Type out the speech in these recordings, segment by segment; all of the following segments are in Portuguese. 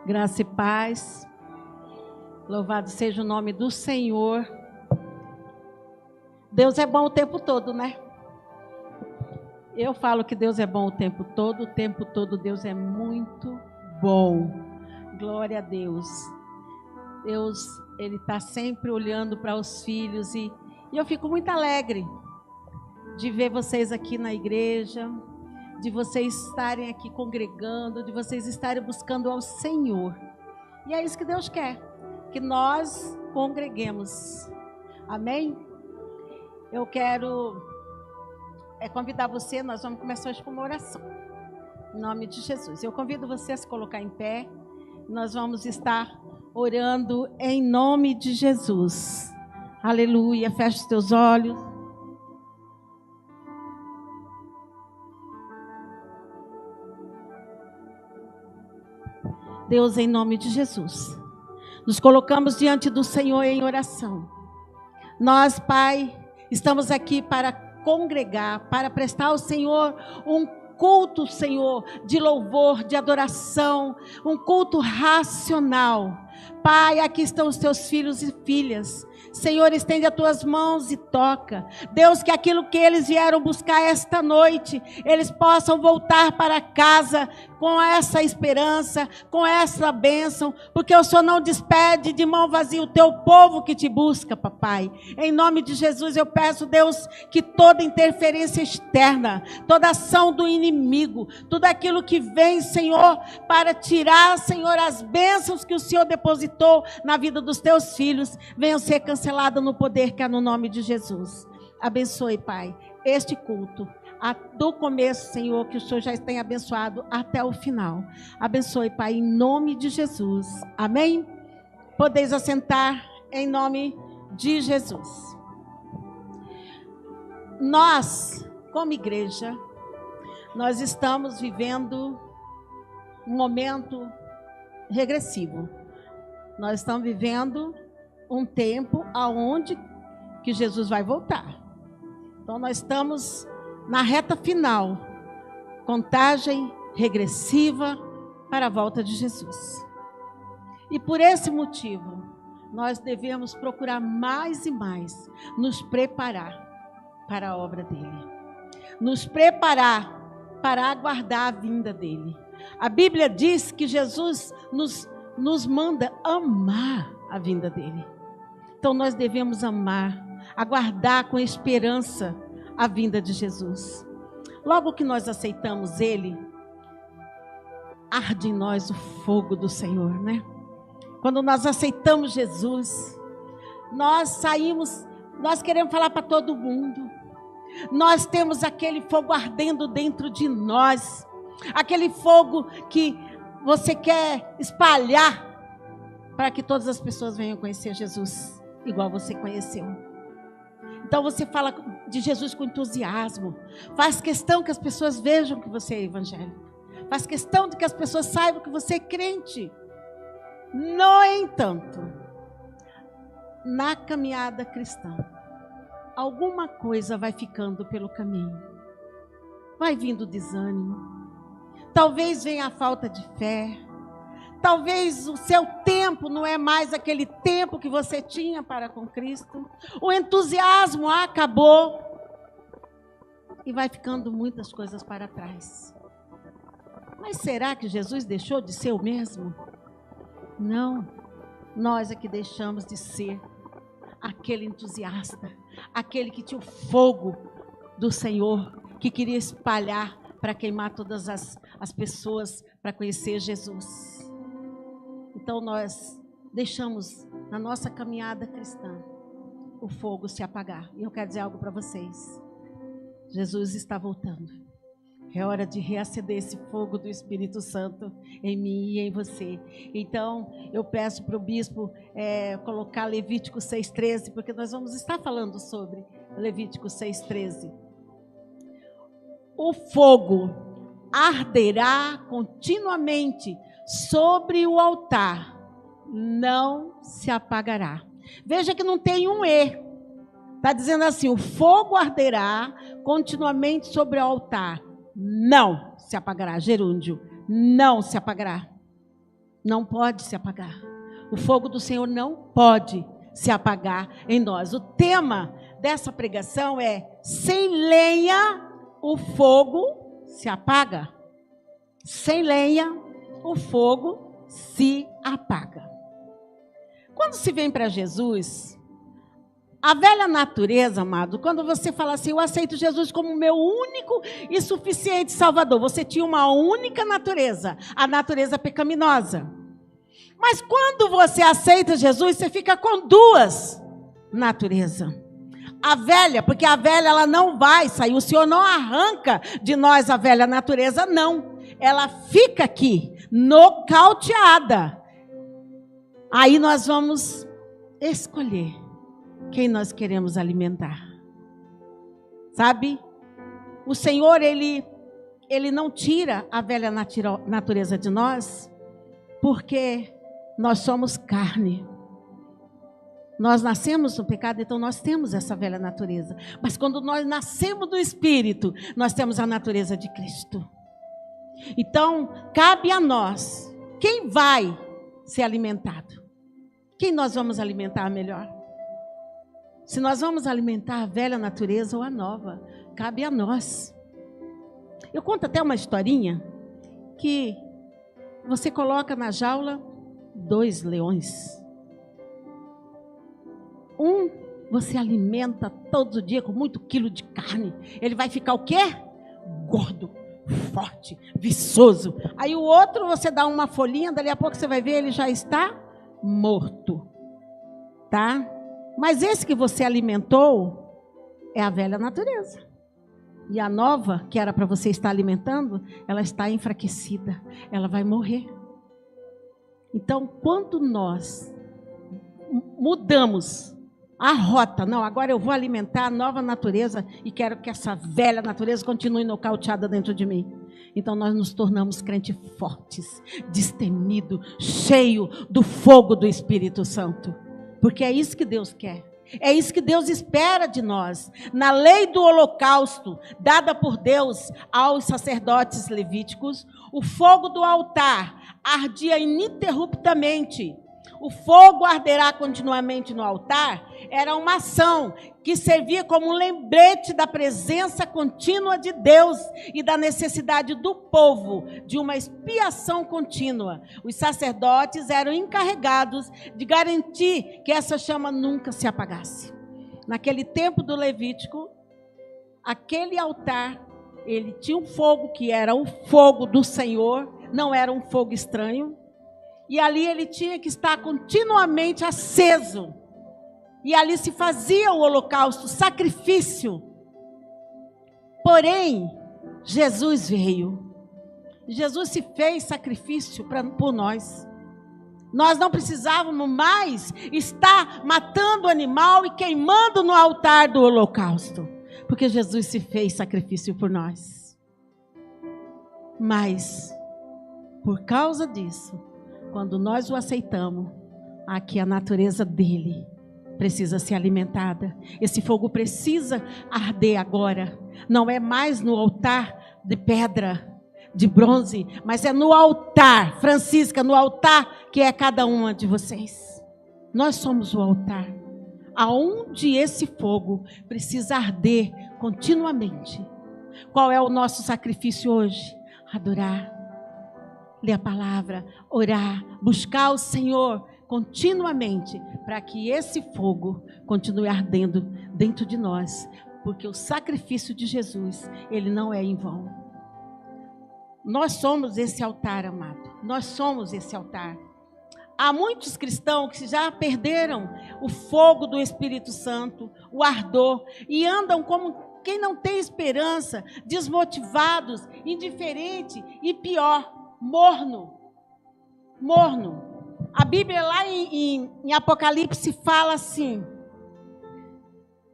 Graça e paz. Louvado seja o nome do Senhor. Deus é bom o tempo todo, né? Eu falo que Deus é bom o tempo todo Deus é muito bom. Glória a Deus. Deus, Ele está sempre olhando para os filhos e eu fico muito alegre de ver vocês aqui na igreja, de vocês estarem aqui congregando, de vocês estarem buscando ao Senhor. E é isso que Deus quer, que nós congreguemos. Amém? Eu quero convidar você, nós vamos começar hoje com uma oração. Em nome de Jesus. Eu convido você a se colocar em pé. Nós vamos estar orando em nome de Jesus. Aleluia. Feche os teus olhos. Deus, em nome de Jesus, nos colocamos diante do Senhor em oração. Nós, Pai, estamos aqui para congregar, para prestar ao Senhor um culto, Senhor, de louvor, de adoração, um culto racional. Pai, aqui estão os teus filhos e filhas. Senhor, estende as tuas mãos e toca. Deus, que aquilo que eles vieram buscar esta noite, eles possam voltar para casa com essa esperança, com essa bênção, porque o Senhor não despede de mão vazia o teu povo que te busca, papai. Em nome de Jesus eu peço, Deus, que toda interferência externa, toda ação do inimigo, tudo aquilo que vem, Senhor, para tirar, Senhor, as bênçãos que o Senhor depositou na vida dos teus filhos, venham ser canceladas no poder que há no nome de Jesus. Abençoe, Pai, este culto. Do começo, Senhor, que o Senhor já tenha abençoado até o final. Abençoe, Pai, em nome de Jesus. Amém? Podeis assentar em nome de Jesus. Nós, como igreja, nós estamos vivendo um momento regressivo. Nós estamos vivendo um tempo aonde que Jesus vai voltar. Então, nós estamos na reta final, contagem regressiva para a volta de Jesus. E por esse motivo, nós devemos procurar mais e mais nos preparar para a obra dele. Nos preparar para aguardar a vinda dele. A Bíblia diz que Jesus nos manda amar a vinda dele. Então nós devemos amar, aguardar com esperança a vinda de Jesus. Logo que nós aceitamos ele, arde em nós o fogo do Senhor, né? Quando nós aceitamos Jesus, nós saímos, nós queremos falar para todo mundo. Nós temos aquele fogo ardendo dentro de nós, aquele fogo que você quer espalhar para que todas as pessoas venham conhecer Jesus igual você conheceu. Então você fala de Jesus com entusiasmo, faz questão que as pessoas vejam que você é evangélico, faz questão de que as pessoas saibam que você é crente. No entanto, na caminhada cristã, alguma coisa vai ficando pelo caminho, vai vindo desânimo, talvez venha a falta de fé, talvez o seu tempo não é mais aquele tempo que você tinha para com Cristo. O entusiasmo acabou. E vai ficando muitas coisas para trás. Mas será que Jesus deixou de ser o mesmo? Não. Nós é que deixamos de ser aquele entusiasta. Aquele que tinha o fogo do Senhor. Que queria espalhar para queimar todas as pessoas para conhecer Jesus. Então nós deixamos na nossa caminhada cristã o fogo se apagar. E eu quero dizer algo para vocês. Jesus está voltando. É hora de reacender esse fogo do Espírito Santo em mim e em você. Então eu peço para o bispo colocar Levítico 6,13, porque nós vamos estar falando sobre Levítico 6,13. O fogo arderá continuamente sobre o altar, não se apagará. Veja que não tem um E. Está dizendo assim, o fogo arderá continuamente sobre o altar, não se apagará. Gerúndio, não se apagará. Não pode se apagar. O fogo do Senhor não pode se apagar em nós. O tema dessa pregação é: sem lenha o fogo se apaga. Sem lenha o fogo se apaga. Quando se vem para Jesus, a velha natureza, amado, quando você fala assim, eu aceito Jesus como meu único e suficiente Salvador, você tinha uma única natureza, a natureza pecaminosa. Mas quando você aceita Jesus, você fica com duas naturezas. A velha, porque a velha ela não vai sair, o Senhor não arranca de nós a velha natureza, não. Ela fica aqui, nocauteada. Aí nós vamos escolher quem nós queremos alimentar. Sabe? O Senhor, Ele não tira a velha natureza de nós, porque nós somos carne. Nós nascemos no pecado, então nós temos essa velha natureza. Mas quando nós nascemos do Espírito, nós temos a natureza de Cristo. Então, cabe a nós, quem vai ser alimentado? Quem nós vamos alimentar melhor? Se nós vamos alimentar a velha natureza ou a nova, cabe a nós. Eu conto até uma historinha que você coloca na jaula 2 leões. Um você alimenta todo dia com muito quilo de carne. Ele vai ficar o quê? Gordo, forte, viçoso. Aí o outro você dá uma folhinha, dali a pouco você vai ver, ele já está morto. Tá? Mas esse que você alimentou é a velha natureza. E a nova, que era para você estar alimentando, ela está enfraquecida. Ela vai morrer. Então, quando nós mudamos a rota, não, agora eu vou alimentar a nova natureza e quero que essa velha natureza continue nocauteada dentro de mim. Então nós nos tornamos crentes fortes, destemidos, cheios do fogo do Espírito Santo. Porque é isso que Deus quer. É isso que Deus espera de nós. Na lei do holocausto, dada por Deus aos sacerdotes levíticos, o fogo do altar ardia ininterruptamente. O fogo arderá continuamente no altar, era uma ação que servia como um lembrete da presença contínua de Deus e da necessidade do povo de uma expiação contínua. Os sacerdotes eram encarregados de garantir que essa chama nunca se apagasse. Naquele tempo do Levítico, aquele altar, ele tinha um fogo que era o fogo do Senhor, não era um fogo estranho. E ali ele tinha que estar continuamente aceso. E ali se fazia o holocausto, o sacrifício. Porém, Jesus veio. Jesus se fez sacrifício por nós. Nós não precisávamos mais estar matando o animal e queimando no altar do holocausto. Porque Jesus se fez sacrifício por nós. Mas, por causa disso, quando nós o aceitamos, aqui a natureza dele precisa ser alimentada. Esse fogo precisa arder agora. Não é mais no altar de pedra, de bronze, mas é no altar, Francisca, no altar que é cada uma de vocês. Nós somos o altar, aonde esse fogo precisa arder continuamente. Qual é o nosso sacrifício hoje? Adorar. Ler a palavra, orar, buscar o Senhor continuamente, para que esse fogo continue ardendo dentro de nós, porque o sacrifício de Jesus, ele não é em vão. Nós somos esse altar, amado, nós somos esse altar. Há muitos cristãos que já perderam o fogo do Espírito Santo, o ardor, e andam como quem não tem esperança, desmotivados, indiferentes e pior, morno. A Bíblia lá em Apocalipse fala assim,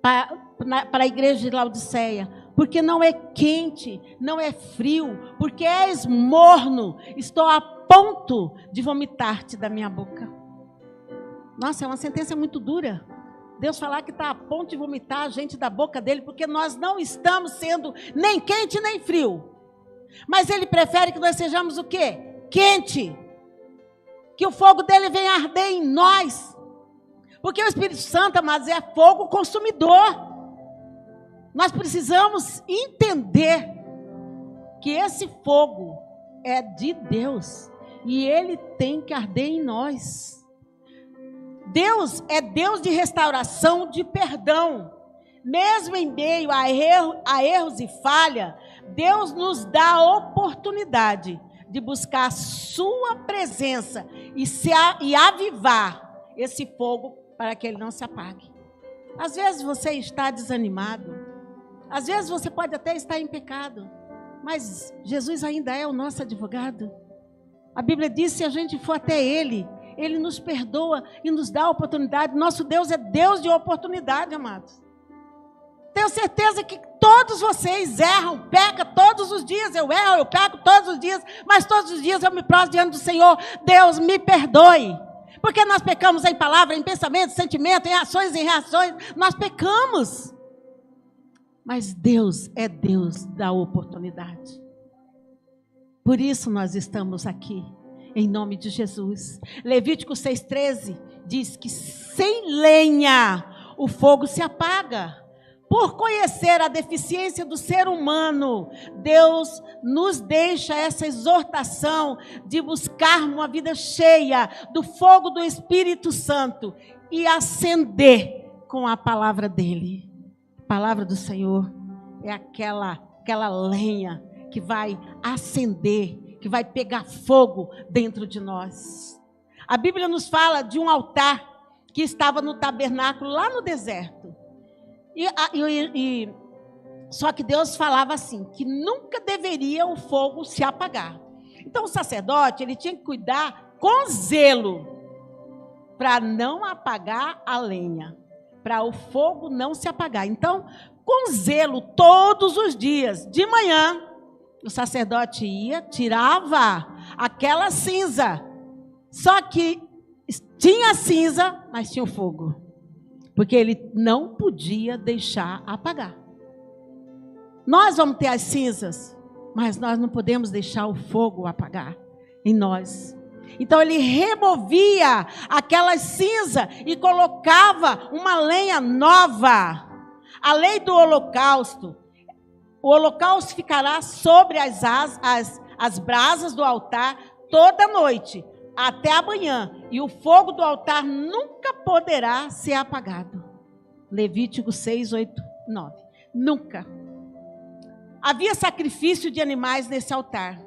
para a igreja de Laodiceia, porque não é quente, não é frio, porque és morno, estou a ponto de vomitar-te da minha boca. Nossa, é uma sentença muito dura. Deus falar que está a ponto de vomitar a gente da boca dele, porque nós não estamos sendo nem quente nem frio. Mas Ele prefere que nós sejamos o quê? Quente. Que o fogo dele venha arder em nós. Porque o Espírito Santo, amados, é fogo consumidor. Nós precisamos entender que esse fogo é de Deus. E ele tem que arder em nós. Deus é Deus de restauração, de perdão. Mesmo em meio a erros e falha, Deus nos dá a oportunidade de buscar a sua presença e avivar esse fogo para que ele não se apague. Às vezes você está desanimado, às vezes você pode até estar em pecado, mas Jesus ainda é o nosso advogado. A Bíblia diz que se a gente for até Ele, Ele nos perdoa e nos dá a oportunidade. Nosso Deus é Deus de oportunidade, amados. Tenho certeza que todos vocês erram, pecam todos os dias. Eu erro, eu peco todos os dias, mas todos os dias eu me prostro diante do Senhor. Deus, me perdoe. Porque nós pecamos em palavra, em pensamento, sentimento, em ações e reações. Nós pecamos. Mas Deus é Deus da oportunidade. Por isso nós estamos aqui, em nome de Jesus. Levítico 6,13 diz que sem lenha o fogo se apaga. Por conhecer a deficiência do ser humano, Deus nos deixa essa exortação de buscar uma vida cheia do fogo do Espírito Santo e acender com a palavra dele. A palavra do Senhor é aquela lenha que vai acender, que vai pegar fogo dentro de nós. A Bíblia nos fala de um altar que estava no tabernáculo lá no deserto. Só que Deus falava assim, que nunca deveria o fogo se apagar. Então o sacerdote, ele tinha que cuidar com zelo, para não apagar a lenha, para o fogo não se apagar. Então, com zelo, todos os dias, de manhã, o sacerdote ia, tirava aquela cinza. Só que tinha cinza, mas tinha o fogo. Porque ele não podia deixar apagar. Nós vamos ter as cinzas, mas nós não podemos deixar o fogo apagar em nós. Então ele removia aquela cinza e colocava uma lenha nova. A lei do holocausto. O holocausto ficará sobre as brasas do altar toda noite, até amanhã. E o fogo do altar nunca poderá ser apagado. Levítico 6, 8, 9. Nunca. Havia sacrifício de animais nesse altar.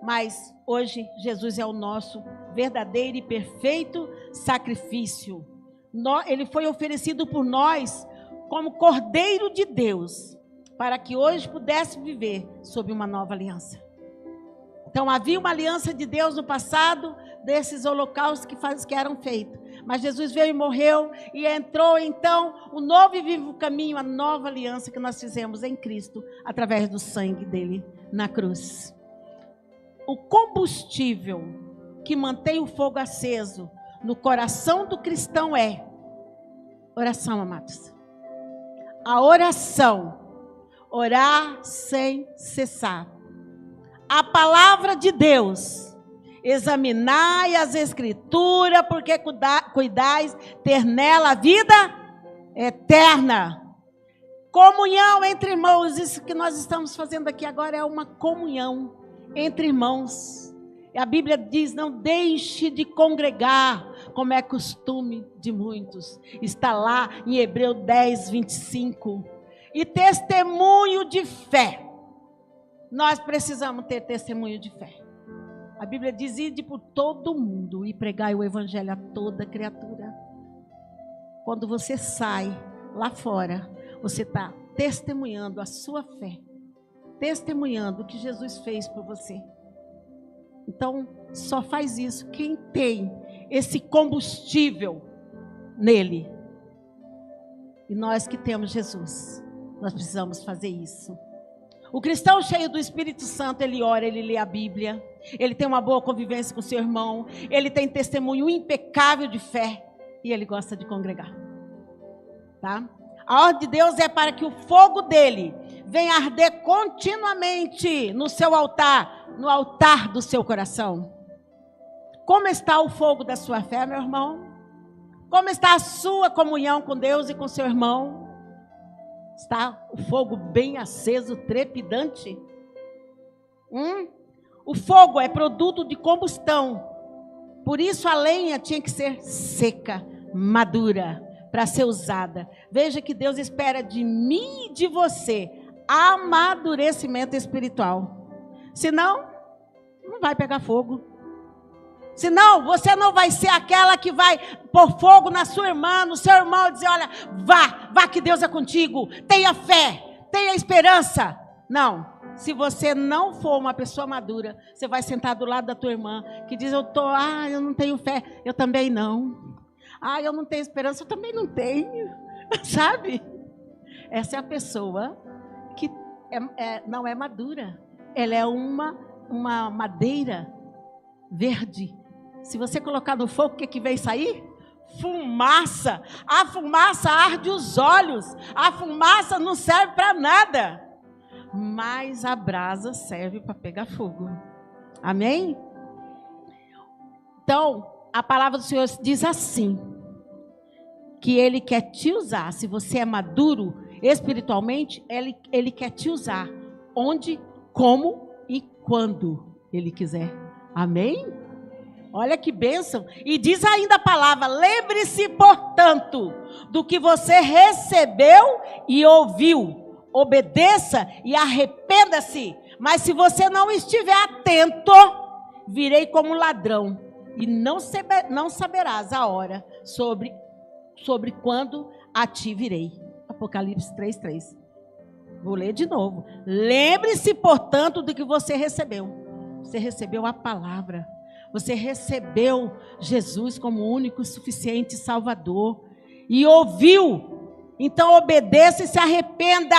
Mas hoje Jesus é o nosso verdadeiro e perfeito sacrifício. Ele foi oferecido por nós como Cordeiro de Deus, para que hoje pudesse viver sob uma nova aliança. Então havia uma aliança de Deus no passado, desses holocaustos que eram feitos. Mas Jesus veio e morreu, e entrou então o novo e vivo caminho, a nova aliança que nós fizemos em Cristo, através do sangue dele na cruz. O combustível que mantém o fogo aceso no coração do cristão é oração, amados. A oração, orar sem cessar. A palavra de Deus, examinai as Escrituras, porque cuidais ter nela a vida eterna. Comunhão entre irmãos, isso que nós estamos fazendo aqui agora é uma comunhão entre irmãos. A Bíblia diz, não deixe de congregar, como é costume de muitos. Está lá em Hebreus 10, 25. E testemunho de fé. Nós precisamos ter testemunho de fé. A Bíblia diz, ide por todo o mundo e pregai o evangelho a toda criatura. Quando você sai lá fora, você está testemunhando a sua fé. Testemunhando o que Jesus fez por você. Então, só faz isso quem tem esse combustível nele. E nós que temos Jesus, nós precisamos fazer isso. O cristão cheio do Espírito Santo, ele ora, ele lê a Bíblia, ele tem uma boa convivência com seu irmão, ele tem testemunho impecável de fé e ele gosta de congregar. Tá? A ordem de Deus é para que o fogo dele vem arder continuamente no seu altar, no altar do seu coração. Como está o fogo da sua fé, meu irmão? Como está a sua comunhão com Deus e com seu irmão? Está o fogo bem aceso, trepidante? O fogo é produto de combustão. Por isso a lenha tinha que ser seca, madura, para ser usada. Veja que Deus espera de mim e de você amadurecimento espiritual. Senão, não vai pegar fogo. Senão, você não vai ser aquela que vai pôr fogo na sua irmã, no seu irmão, e dizer, olha, vá que Deus é contigo. Tenha fé, tenha esperança. Não. Se você não for uma pessoa madura, você vai sentar do lado da tua irmã, que diz, eu não tenho fé. Eu também não. Eu não tenho esperança. Eu também não tenho. Sabe? Essa é a pessoa que não é madura. Ela é uma madeira verde. Se você colocar no fogo, o que vem sair? Fumaça. A fumaça arde os olhos. A fumaça não serve para nada. Mas a brasa serve para pegar fogo. Amém? Então, a palavra do Senhor diz assim, que Ele quer te usar. Se você é maduro espiritualmente, Ele quer te usar. Onde, como e quando Ele quiser. Amém? Olha que bênção. E diz ainda a palavra, lembre-se, portanto, do que você recebeu e ouviu. Obedeça e arrependa-se. Mas se você não estiver atento, virei como ladrão. E não saberás a hora sobre quando a ti virei. Apocalipse 3:3. Vou ler de novo. Lembre-se, portanto, do que você recebeu. Você recebeu a palavra. Você recebeu Jesus como único e suficiente Salvador. E ouviu. Então obedeça e se arrependa.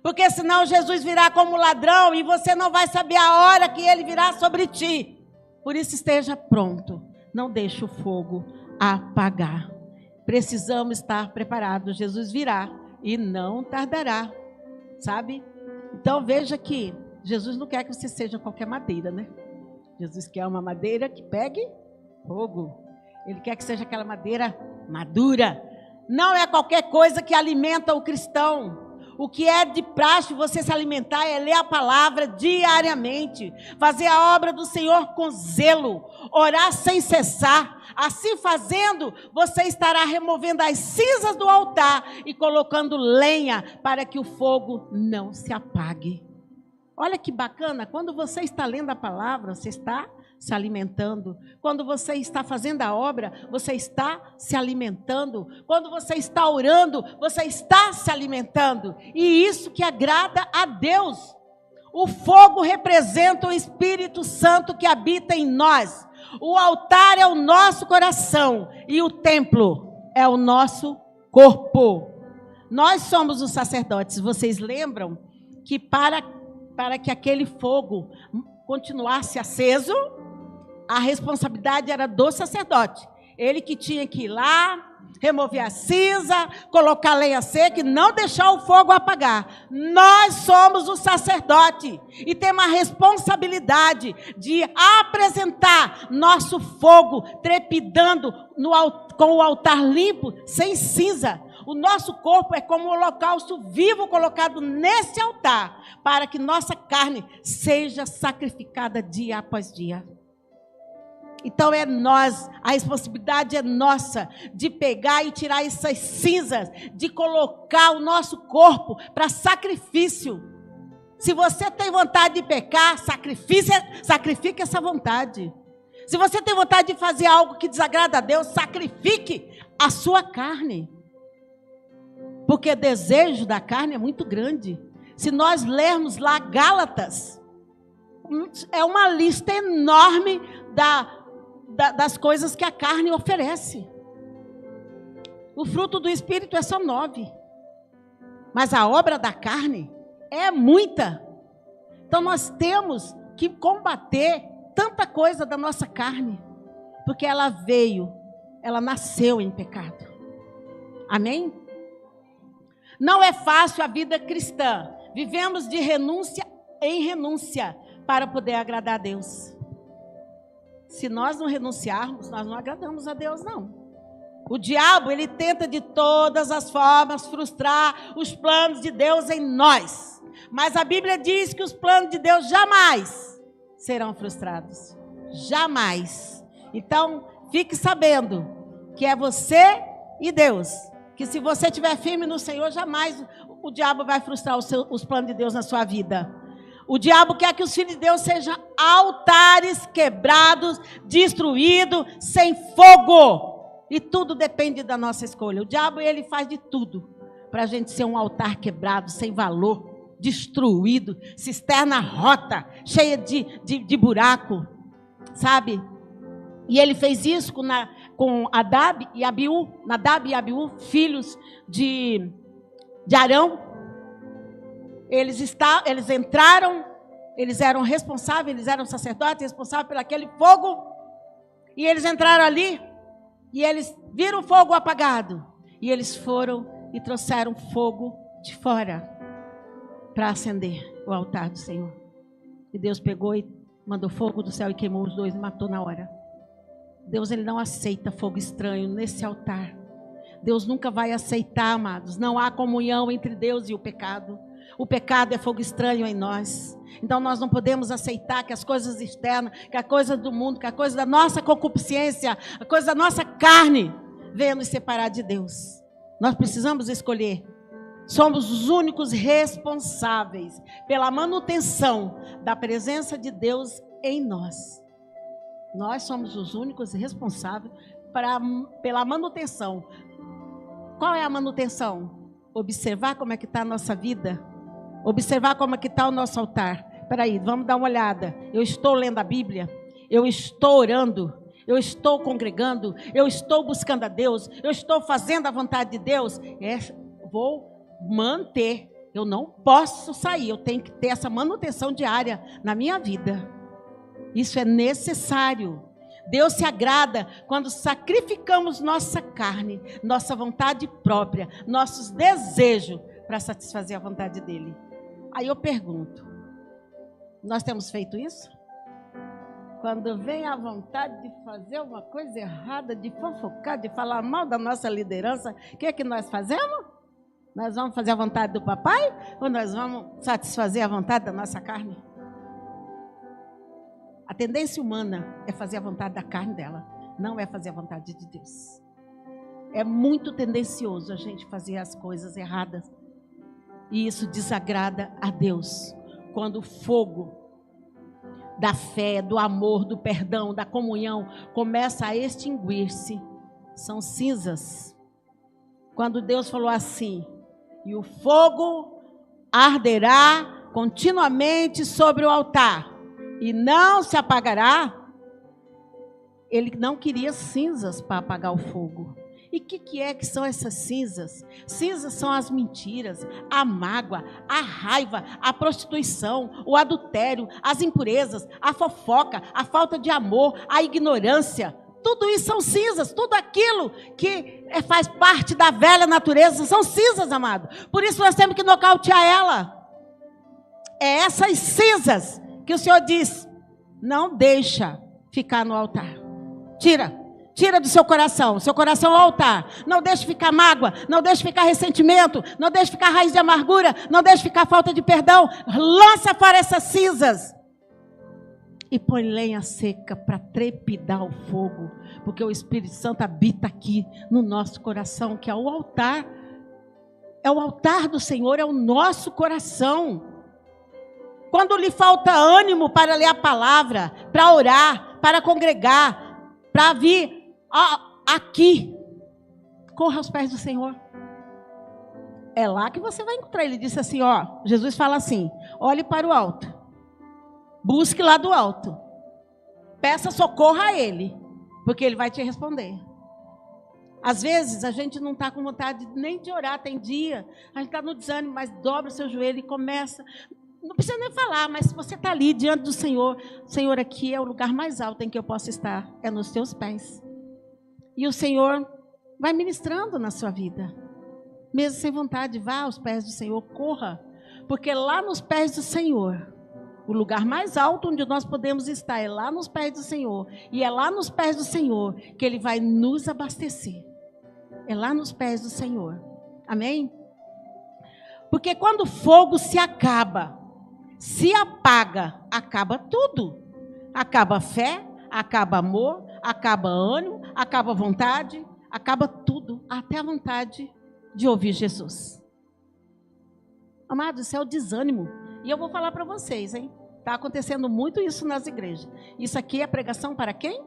Porque senão Jesus virá como ladrão e você não vai saber a hora que ele virá sobre ti. Por isso esteja pronto. Não deixe o fogo apagar. Precisamos estar preparados. Jesus virá e não tardará. Sabe? Então veja que Jesus não quer que você seja qualquer madeira, né? Jesus quer uma madeira que pegue fogo. Ele quer que seja aquela madeira madura. Não é qualquer coisa que alimenta o cristão. O que é de praxe você se alimentar é ler a palavra diariamente, fazer a obra do Senhor com zelo, orar sem cessar. Assim fazendo, você estará removendo as cinzas do altar e colocando lenha para que o fogo não se apague. Olha que bacana, quando você está lendo a palavra, você está se alimentando. Quando você está fazendo a obra, você está se alimentando. Quando você está orando, você está se alimentando. E isso que agrada a Deus. O fogo representa o Espírito Santo que habita em nós. O altar é o nosso coração e o templo é o nosso corpo. Nós somos os sacerdotes. Vocês lembram que para que aquele fogo continuasse aceso, a responsabilidade era do sacerdote. Ele que tinha que ir lá, remover a cinza, colocar a lenha seca e não deixar o fogo apagar. Nós somos o sacerdote e temos a responsabilidade de apresentar nosso fogo trepidando com o altar limpo, sem cinza. O nosso corpo é como um holocausto vivo colocado nesse altar, para que nossa carne seja sacrificada dia após dia. Então é nós, a responsabilidade é nossa, de pegar e tirar essas cinzas, de colocar o nosso corpo para sacrifício. Se você tem vontade de pecar, sacrifique essa vontade. Se você tem vontade de fazer algo que desagrada a Deus, sacrifique a sua carne. Porque o desejo da carne é muito grande. Se nós lermos lá Gálatas, é uma lista enorme das coisas que a carne oferece. O fruto do Espírito é só 9. Mas a obra da carne é muita. Então nós temos que combater tanta coisa da nossa carne. Porque ela nasceu em pecado. Amém? Não é fácil a vida cristã. Vivemos de renúncia em renúncia para poder agradar a Deus. Se nós não renunciarmos, nós não agradamos a Deus, não. O diabo, ele tenta de todas as formas frustrar os planos de Deus em nós. Mas a Bíblia diz que os planos de Deus jamais serão frustrados. Jamais. Então, fique sabendo que é você e Deus. Que se você estiver firme no Senhor, jamais o diabo vai frustrar os planos de Deus na sua vida. O diabo quer que os filhos de Deus sejam altares quebrados, destruídos, sem fogo. E tudo depende da nossa escolha. O diabo, ele faz de tudo para a gente ser um altar quebrado, sem valor, destruído, cisterna rota, cheia de buraco, sabe? E ele fez isso com Nadab e Abiú, filhos de Arão. Eles entraram, eles eram responsáveis, eles eram sacerdotes, responsáveis por aquele fogo. E eles entraram ali, e eles viram o fogo apagado. E eles foram e trouxeram fogo de fora para acender o altar do Senhor. E Deus pegou e mandou fogo do céu e queimou os dois e matou na hora. Deus, ele não aceita fogo estranho nesse altar. Deus nunca vai aceitar, amados. Não há comunhão entre Deus e o pecado. O pecado é fogo estranho em nós. Então nós não podemos aceitar que as coisas externas, que a coisa do mundo, que a coisa da nossa concupiscência, a coisa da nossa carne venha nos separar de Deus. Nós precisamos escolher. Somos os únicos responsáveis pela manutenção da presença de Deus em nós. Nós somos os únicos responsáveis pela manutenção. Qual é a manutenção? Observar como é que está a nossa vida. Observar como é que está o nosso altar. Espera aí, vamos dar uma olhada. Eu estou lendo a Bíblia. Eu estou orando. Eu estou congregando. Eu estou buscando a Deus. Eu estou fazendo a vontade de Deus. Vou manter. Eu não posso sair. Eu tenho que ter essa manutenção diária na minha vida. Isso é necessário. Deus se agrada quando sacrificamos nossa carne, nossa vontade própria, nossos desejos para satisfazer a vontade dEle. Aí eu pergunto, nós temos feito isso? Quando vem a vontade de fazer uma coisa errada, de fofocar, de falar mal da nossa liderança, o que é que nós fazemos? Nós vamos fazer a vontade do papai ou nós vamos satisfazer a vontade da nossa carne? A tendência humana é fazer a vontade da carne dela, não é fazer a vontade de Deus. É muito tendencioso a gente fazer as coisas erradas. E isso desagrada a Deus. Quando o fogo da fé, do amor, do perdão, da comunhão começa a extinguir-se, são cinzas. Quando Deus falou assim, e o fogo arderá continuamente sobre o altar, e não se apagará, ele não queria cinzas para apagar o fogo. E o que é que são essas cinzas? Cinzas são as mentiras, a mágoa, a raiva, a prostituição, o adultério, as impurezas, a fofoca, a falta de amor, a ignorância. Tudo isso são cinzas, tudo aquilo que faz parte da velha natureza são cinzas, amado. Por isso nós temos que nocautear ela. É essas cinzas que o Senhor diz, não deixa ficar no altar. Tira do seu coração é o altar. Não deixe ficar mágoa, não deixe ficar ressentimento, não deixe ficar raiz de amargura, não deixe ficar falta de perdão. Lança fora essas cinzas. E põe lenha seca para trepidar o fogo. Porque o Espírito Santo habita aqui no nosso coração, que é o altar. É o altar do Senhor, é o nosso coração. Quando lhe falta ânimo para ler a palavra, para orar, para congregar, para vir aqui, corra aos pés do Senhor. É lá que você vai encontrar. Ele disse assim, Jesus fala assim, olhe para o alto, busque lá do alto, peça socorro a Ele, porque Ele vai te responder. Às vezes a gente não está com vontade nem de orar, tem dia, a gente está no desânimo, mas dobra o seu joelho e começa. Não precisa nem falar, mas se você está ali diante do Senhor, Senhor, aqui é o lugar mais alto em que eu posso estar, é nos teus pés. E o Senhor vai ministrando na sua vida. Mesmo sem vontade, vá aos pés do Senhor, corra. Porque lá nos pés do Senhor, o lugar mais alto onde nós podemos estar é lá nos pés do Senhor. E é lá nos pés do Senhor que Ele vai nos abastecer. É lá nos pés do Senhor. Amém? Porque quando o fogo se acaba, se apaga, acaba tudo. Acaba a fé, acaba amor, acaba ânimo, acaba vontade, acaba tudo, até a vontade de ouvir Jesus. Amados, isso é o desânimo. E eu vou falar para vocês, hein? Está acontecendo muito isso nas igrejas. Isso aqui é pregação para quem?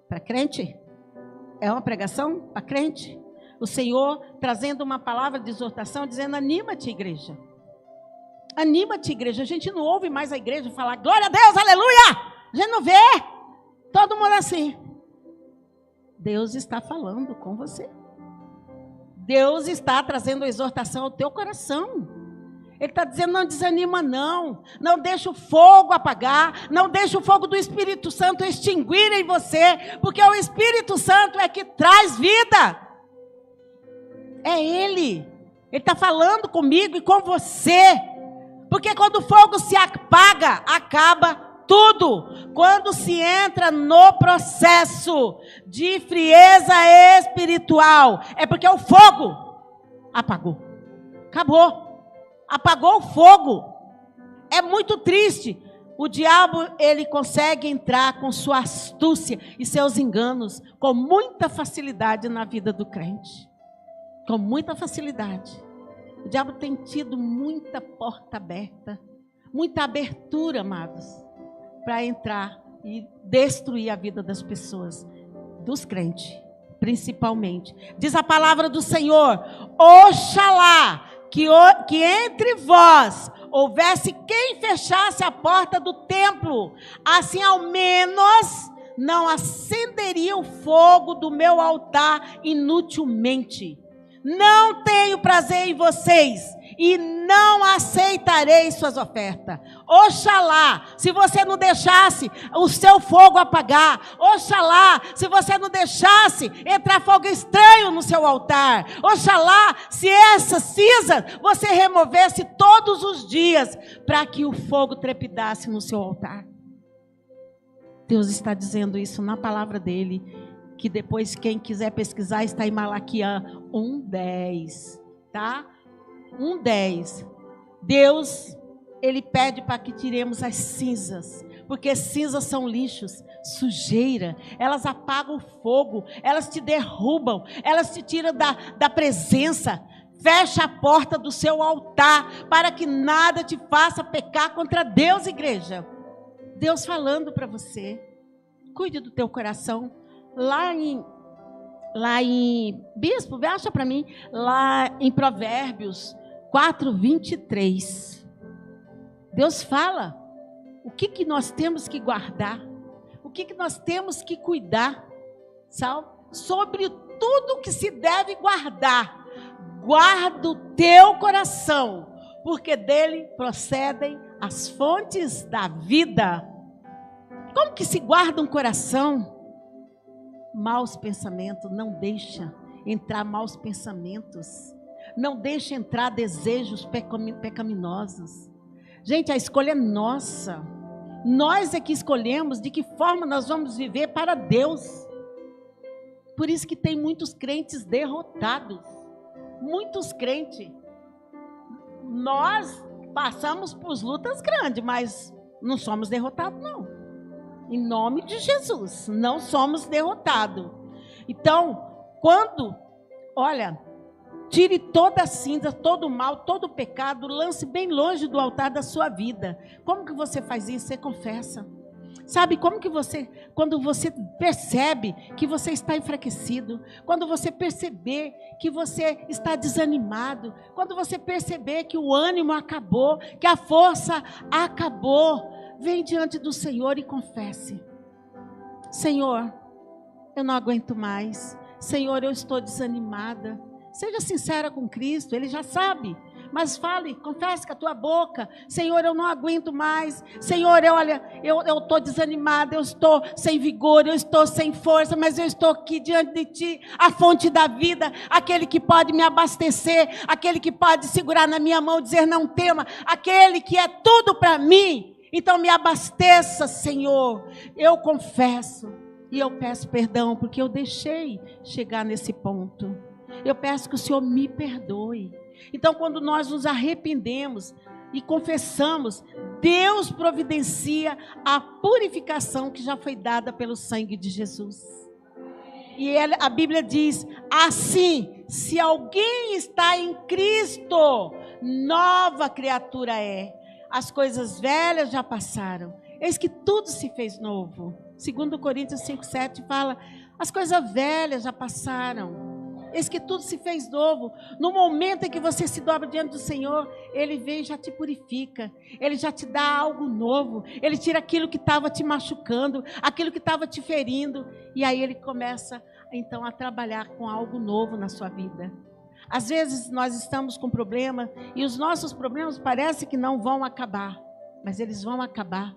Para crente? É uma pregação para crente? O Senhor trazendo uma palavra de exortação, dizendo: anima-te, igreja. Anima-te, igreja. A gente não ouve mais a igreja falar glória a Deus, aleluia. A gente não vê. Todo mundo assim. Deus está falando com você. Deus está trazendo a exortação ao teu coração. Ele está dizendo: não desanima não. Não deixa o fogo apagar. Não deixa o fogo do Espírito Santo extinguir em você. Porque o Espírito Santo é que traz vida. É Ele. Ele está falando comigo e com você. Porque quando o fogo se apaga, acaba tudo. Quando se entra no processo de frieza espiritual, é porque o fogo apagou. Acabou. Apagou o fogo. É muito triste. O diabo, ele consegue entrar com sua astúcia e seus enganos com muita facilidade na vida do crente. Com muita facilidade. O diabo tem tido muita porta aberta, muita abertura, amados, para entrar e destruir a vida das pessoas, dos crentes, principalmente. Diz a palavra do Senhor: oxalá que entre vós houvesse quem fechasse a porta do templo, assim ao menos não acenderia o fogo do meu altar inutilmente. Não tenho prazer em vocês e não aceitarei suas ofertas. Oxalá, se você não deixasse o seu fogo apagar. Oxalá, se você não deixasse entrar fogo estranho no seu altar. Oxalá, se essa cinza você removesse todos os dias para que o fogo trepidasse no seu altar. Deus está dizendo isso na palavra dele. Que depois quem quiser pesquisar está em Malaquias 1:10, tá? 1:10. Deus, Ele pede para que tiremos as cinzas, porque cinzas são lixos, sujeira, elas apagam o fogo, elas te derrubam, elas te tiram da presença. Fecha a porta do seu altar, para que nada te faça pecar contra Deus, igreja. Deus falando para você, cuide do teu coração. Lá em Bispo, acha para mim, lá em Provérbios 4:23, Deus fala o que nós temos que guardar, o que nós temos que cuidar, sabe? Sobre tudo que se deve guardar. Guarda o teu coração, porque dele procedem as fontes da vida. Como que se guarda um coração? Maus pensamentos, não deixa entrar maus pensamentos, não deixa entrar desejos pecaminosos. Gente, a escolha é nossa. Nós é que escolhemos de que forma nós vamos viver para Deus. Por isso que tem muitos crentes derrotados. Muitos crentes. Nós passamos por lutas grandes, mas não somos derrotados, não. Em nome de Jesus, não somos derrotados. Então, tire toda a cinza, todo o mal, todo o pecado, lance bem longe do altar da sua vida. Como que você faz isso? Você confessa. Sabe como que quando você percebe que você está enfraquecido, quando você perceber que você está desanimado, quando você perceber que o ânimo acabou, que a força acabou, vem diante do Senhor e confesse. Senhor, eu não aguento mais. Senhor, eu estou desanimada. Seja sincera com Cristo, Ele já sabe. mas fale, confesse com a tua boca: Senhor, eu não aguento mais. Senhor, eu estou desanimada, eu estou sem vigor, eu estou sem força, mas eu estou aqui diante de Ti, a fonte da vida, aquele que pode me abastecer, aquele que pode segurar na minha mão e dizer: não tema, aquele que é tudo para mim. Então me abasteça, Senhor. Eu confesso e eu peço perdão, porque eu deixei chegar nesse ponto. Eu peço que o Senhor me perdoe. Então, quando nós nos arrependemos e confessamos, Deus providencia a purificação que já foi dada pelo sangue de Jesus. E a Bíblia diz assim: se alguém está em Cristo, nova criatura é. As coisas velhas já passaram, eis que tudo se fez novo. 2 Coríntios 5,7 fala: as coisas velhas já passaram, eis que tudo se fez novo. No momento em que você se dobra diante do Senhor, Ele vem e já te purifica, Ele já te dá algo novo, Ele tira aquilo que estava te machucando, aquilo que estava te ferindo, e aí Ele começa então a trabalhar com algo novo na sua vida. Às vezes nós estamos com problema e os nossos problemas parece que não vão acabar, mas eles vão acabar.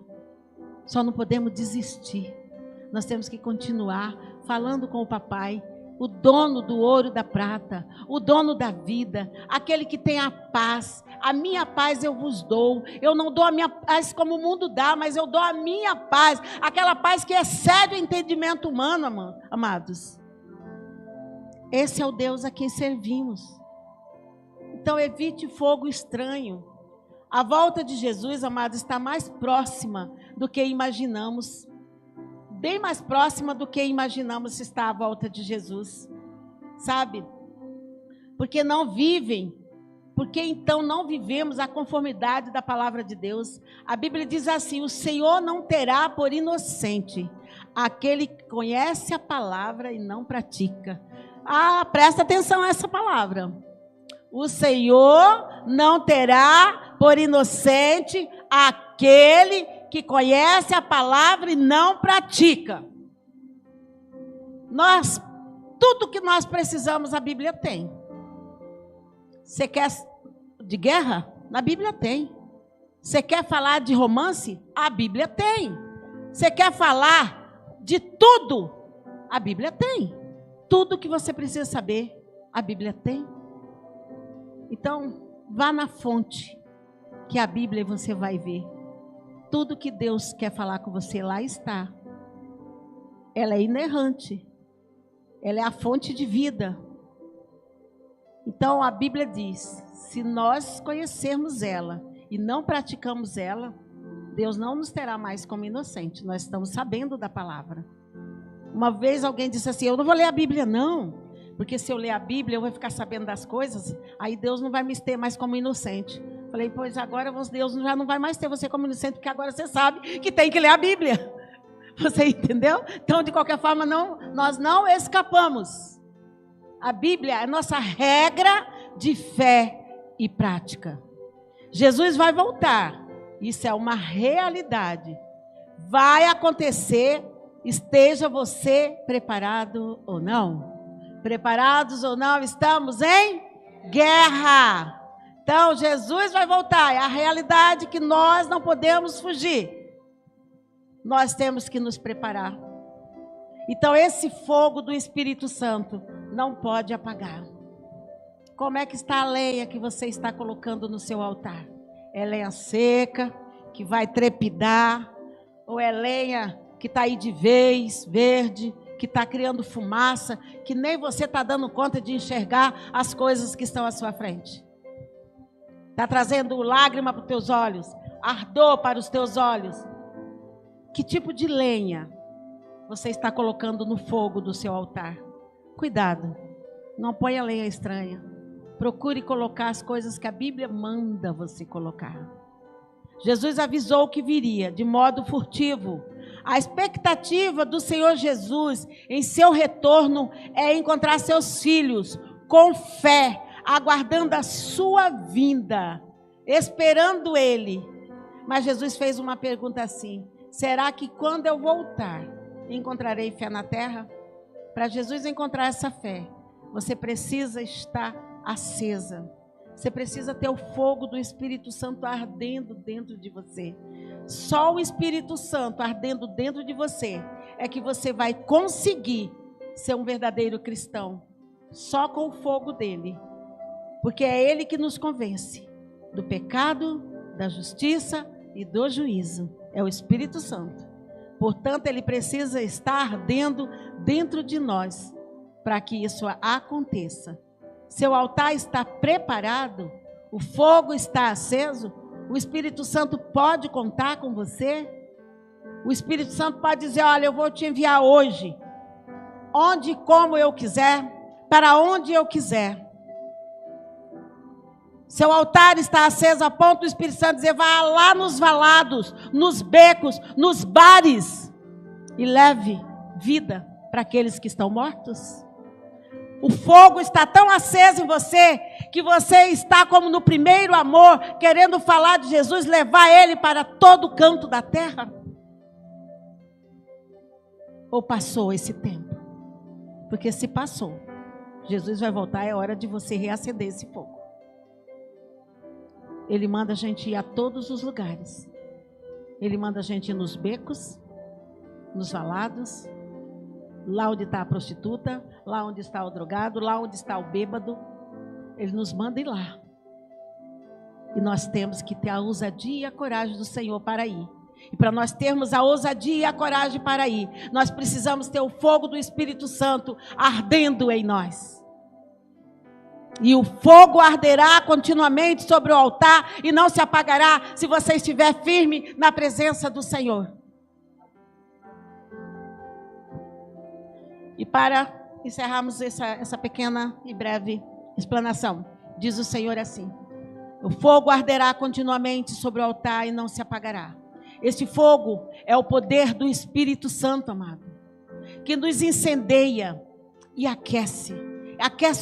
Só não podemos desistir. Nós temos que continuar falando com o Papai, o dono do ouro e da prata, o dono da vida, aquele que tem a paz. A minha paz eu vos dou. Eu não dou a minha paz como o mundo dá, mas eu dou a minha paz, aquela paz que excede o entendimento humano, amados. Esse é o Deus a quem servimos. Então evite fogo estranho. A volta de Jesus, amados, está mais próxima do que imaginamos. Bem mais próxima do que imaginamos está a volta de Jesus. Sabe? Porque então não vivemos a conformidade da palavra de Deus. A Bíblia diz assim: o Senhor não terá por inocente aquele que conhece a palavra e não pratica. Presta atenção a essa palavra. O Senhor não terá por inocente aquele que conhece a palavra e não pratica. Tudo que nós precisamos, a Bíblia tem. Você quer de guerra? Na Bíblia tem. Você quer falar de romance? A Bíblia tem. Você quer falar de tudo? A Bíblia tem. Tudo que você precisa saber, a Bíblia tem. Então, vá na fonte, que a Bíblia você vai ver. Tudo que Deus quer falar com você, lá está. Ela é inerrante. Ela é a fonte de vida. Então, a Bíblia diz: se nós conhecermos ela e não praticamos ela, Deus não nos terá mais como inocente. Nós estamos sabendo da palavra. Uma vez alguém disse assim: eu não vou ler a Bíblia não, porque se eu ler a Bíblia eu vou ficar sabendo das coisas, aí Deus não vai me ter mais como inocente. Falei: pois agora Deus já não vai mais ter você como inocente, porque agora você sabe que tem que ler a Bíblia. Você entendeu? Então, de qualquer forma, nós não escapamos. A Bíblia é a nossa regra de fé e prática. Jesus vai voltar, isso é uma realidade, vai acontecer. Esteja você preparado ou não? Preparados ou não, estamos em guerra. Então, Jesus vai voltar. É a realidade que nós não podemos fugir. Nós temos que nos preparar. Então, esse fogo do Espírito Santo não pode apagar. Como é que está a lenha que você está colocando no seu altar? É lenha seca, que vai trepidar? Ou é lenha que está aí de vez, verde, que está criando fumaça, que nem você está dando conta de enxergar as coisas que estão à sua frente? Está trazendo lágrima para os teus olhos, ardor para os teus olhos. Que tipo de lenha você está colocando no fogo do seu altar? Cuidado, não ponha lenha estranha. Procure colocar as coisas que a Bíblia manda você colocar. Jesus avisou que viria de modo furtivo. A expectativa do Senhor Jesus em seu retorno é encontrar seus filhos com fé, aguardando a sua vinda, esperando Ele. Mas Jesus fez uma pergunta assim: será que quando eu voltar, encontrarei fé na terra? Para Jesus encontrar essa fé, você precisa estar acesa. Você precisa ter o fogo do Espírito Santo ardendo dentro de você. Só o Espírito Santo ardendo dentro de você é que você vai conseguir ser um verdadeiro cristão. Só com o fogo dele. Porque é ele que nos convence do pecado, da justiça e do juízo. É o Espírito Santo. Portanto, ele precisa estar ardendo dentro de nós para que isso aconteça. Seu altar está preparado? O fogo está aceso? O Espírito Santo pode contar com você? O Espírito Santo pode dizer, olha, eu vou te enviar hoje, onde e como eu quiser, para onde eu quiser. Seu altar está aceso a ponto do Espírito Santo dizer, vá lá nos valados, nos becos, nos bares e leve vida para aqueles que estão mortos. O fogo está tão aceso em você, que você está como no primeiro amor, querendo falar de Jesus, levar ele para todo canto da terra. Ou passou esse tempo? Porque se passou, Jesus vai voltar, é hora de você reacender esse fogo. Ele manda a gente ir a todos os lugares. Ele manda a gente ir nos becos, nos valados, lá onde está a prostituta, lá onde está o drogado, lá onde está o bêbado. Ele nos manda ir lá. E nós temos que ter a ousadia e a coragem do Senhor para ir. E para nós termos a ousadia e a coragem para ir, nós precisamos ter o fogo do Espírito Santo ardendo em nós. E o fogo arderá continuamente sobre o altar e não se apagará se você estiver firme na presença do Senhor. E para encerrarmos essa pequena e breve explanação, diz o Senhor assim: o fogo arderá continuamente sobre o altar e não se apagará. Esse fogo é o poder do Espírito Santo, amado, que nos incendeia e aquece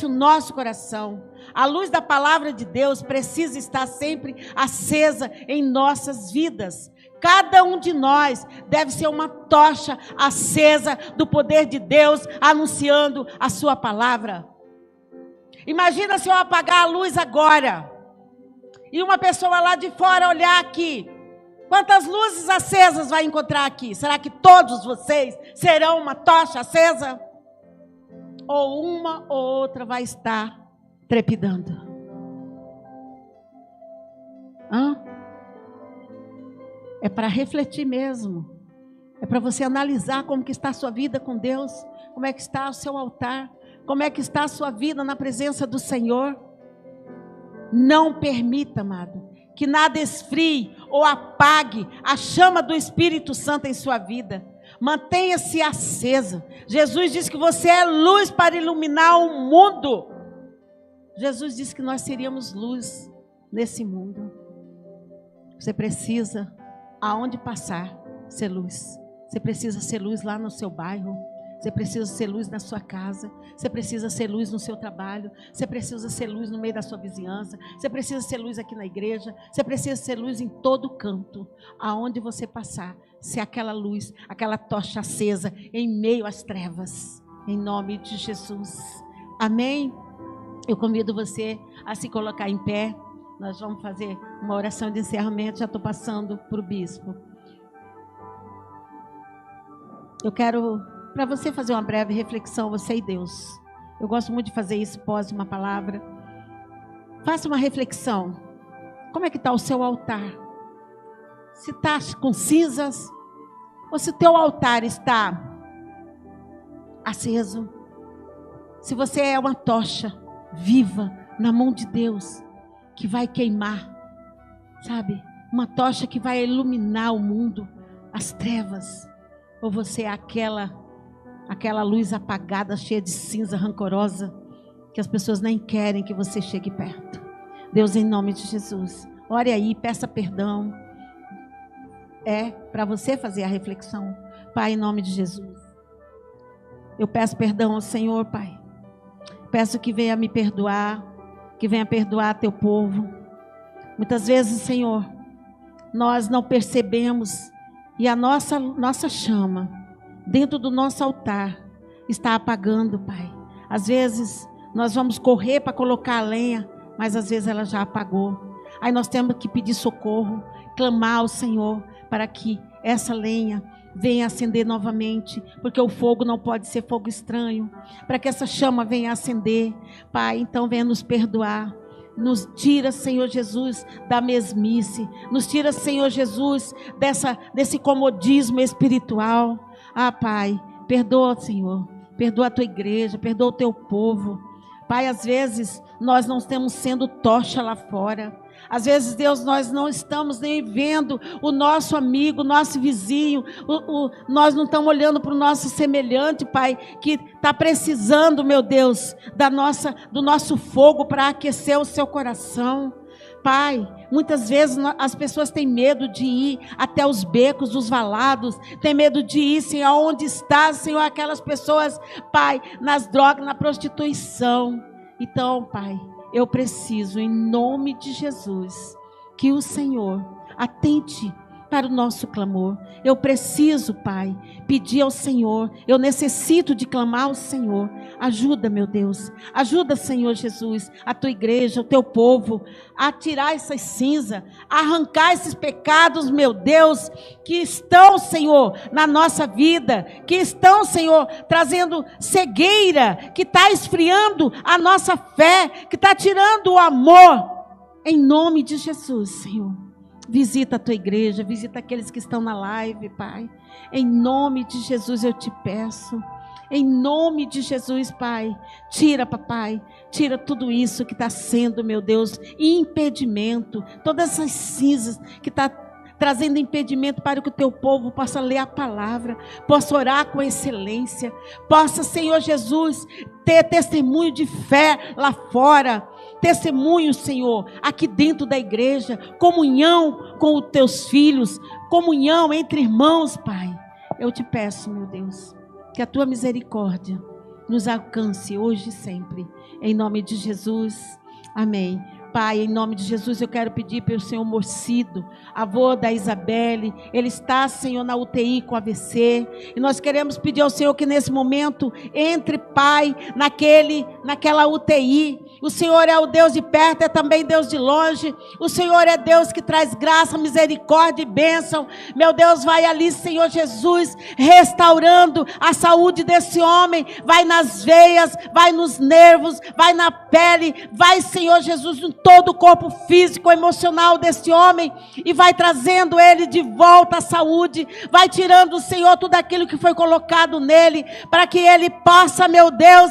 o nosso coração. A luz da palavra de Deus precisa estar sempre acesa em nossas vidas. Cada um de nós deve ser uma tocha acesa do poder de Deus, anunciando a sua palavra. Imagina se eu apagar a luz agora, e uma pessoa lá de fora olhar aqui. Quantas luzes acesas vai encontrar aqui? Será que todos vocês serão uma tocha acesa? Ou uma ou outra vai estar trepidando? É para refletir mesmo. É para você analisar como que está a sua vida com Deus. Como é que está o seu altar. Como é que está a sua vida na presença do Senhor. Não permita, amado, que nada esfrie ou apague a chama do Espírito Santo em sua vida. Mantenha-se acesa. Jesus disse que você é luz para iluminar o mundo. Jesus disse que nós seríamos luz nesse mundo. Você precisa, aonde passar, ser luz. Você precisa ser luz lá no seu bairro. Você precisa ser luz na sua casa. Você precisa ser luz no seu trabalho. Você precisa ser luz no meio da sua vizinhança. Você precisa ser luz aqui na igreja. Você precisa ser luz em todo canto. Aonde você passar, ser aquela luz, aquela tocha acesa em meio às trevas. Em nome de Jesus. Amém? Eu convido você a se colocar em pé. Nós vamos fazer uma oração de encerramento. Já estou passando para o bispo. Eu quero, para você fazer uma breve reflexão, você e Deus. Eu gosto muito de fazer isso pós uma palavra. Faça uma reflexão. Como é que está o seu altar? Se está com cinzas, ou se o teu altar está aceso. Se você é uma tocha viva na mão de Deus, que vai queimar, sabe? Uma tocha que vai iluminar o mundo, as trevas. Ou você é aquela luz apagada, cheia de cinza, rancorosa, que as pessoas nem querem que você chegue perto. Deus, em nome de Jesus, ore aí, peça perdão. É para você fazer a reflexão. Pai, em nome de Jesus, eu peço perdão ao Senhor, Pai. Peço que venha me perdoar, que venha perdoar teu povo. Muitas vezes, Senhor, nós não percebemos e a nossa chama dentro do nosso altar está apagando, Pai. Às vezes nós vamos correr para colocar a lenha, mas às vezes ela já apagou. Aí nós temos que pedir socorro, clamar ao Senhor para que essa lenha venha acender novamente, porque o fogo não pode ser fogo estranho, para que essa chama venha acender. Pai, então venha nos perdoar. Nos tira, Senhor Jesus, da mesmice. Nos tira, Senhor Jesus, desse comodismo espiritual. Pai, perdoa, Senhor. Perdoa a tua igreja, perdoa o teu povo. Pai, às vezes nós não estamos sendo tocha lá fora. Às vezes, Deus, nós não estamos nem vendo o nosso amigo, o nosso vizinho. Nós não estamos olhando para o nosso semelhante, Pai, que está precisando, meu Deus, do nosso fogo para aquecer o seu coração. Pai, muitas vezes as pessoas têm medo de ir até os becos dos valados, têm medo de ir, Senhor, aonde está, Senhor, aquelas pessoas, Pai, nas drogas, na prostituição. Então, Pai, eu preciso, em nome de Jesus, que o Senhor atente para o nosso clamor. Eu preciso, Pai, pedir ao Senhor. Eu necessito de clamar ao Senhor. Ajuda, meu Deus. Ajuda, Senhor Jesus, a tua igreja, o teu povo, a tirar essas cinzas, a arrancar esses pecados, meu Deus, que estão, Senhor, na nossa vida, que estão, Senhor, trazendo cegueira, que está esfriando a nossa fé, que está tirando o amor. Em nome de Jesus, Senhor. Visita a tua igreja, visita aqueles que estão na live, Pai. Em nome de Jesus eu te peço. Em nome de Jesus, Pai. Tira, papai, tira tudo isso que está sendo, meu Deus, impedimento. Todas essas cinzas que está trazendo impedimento para que o teu povo possa ler a palavra, possa orar com excelência, possa, Senhor Jesus, ter testemunho de fé lá fora. Testemunho, Senhor, aqui dentro da igreja, comunhão com os teus filhos, comunhão entre irmãos, Pai. Eu te peço, meu Deus, que a tua misericórdia nos alcance hoje e sempre, em nome de Jesus, amém. Pai, em nome de Jesus, eu quero pedir pelo Senhor Morcido, avô da Isabelle. Ele está, Senhor, na UTI com AVC. E nós queremos pedir ao Senhor que nesse momento entre, Pai, naquela UTI. O Senhor é o Deus de perto, é também Deus de longe. O Senhor é Deus que traz graça, misericórdia e bênção. Meu Deus, vai ali, Senhor Jesus, restaurando a saúde desse homem. Vai nas veias, vai nos nervos, vai na pele. Vai, Senhor Jesus, em todo o corpo físico, emocional desse homem. E vai trazendo ele de volta à saúde. Vai tirando, Senhor, tudo aquilo que foi colocado nele. Para que ele possa, meu Deus,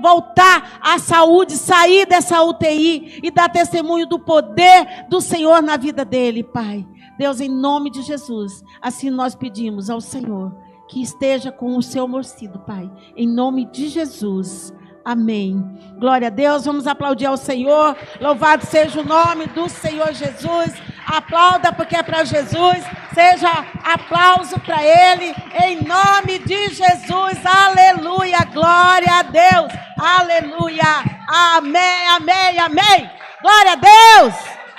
voltar à saúde, sair dessa UTI e dar testemunho do poder do Senhor na vida dele, Pai. Deus, em nome de Jesus, assim nós pedimos ao Senhor que esteja com o seu Morcido, Pai, em nome de Jesus, amém. Glória a Deus, vamos aplaudir ao Senhor. Louvado seja o nome do Senhor Jesus. Aplauda porque é para Jesus. Seja aplauso para Ele, em nome de Jesus. Aleluia, glória a Deus. Aleluia, amém, amém, amém. Glória a Deus,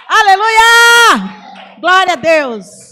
aleluia, glória a Deus.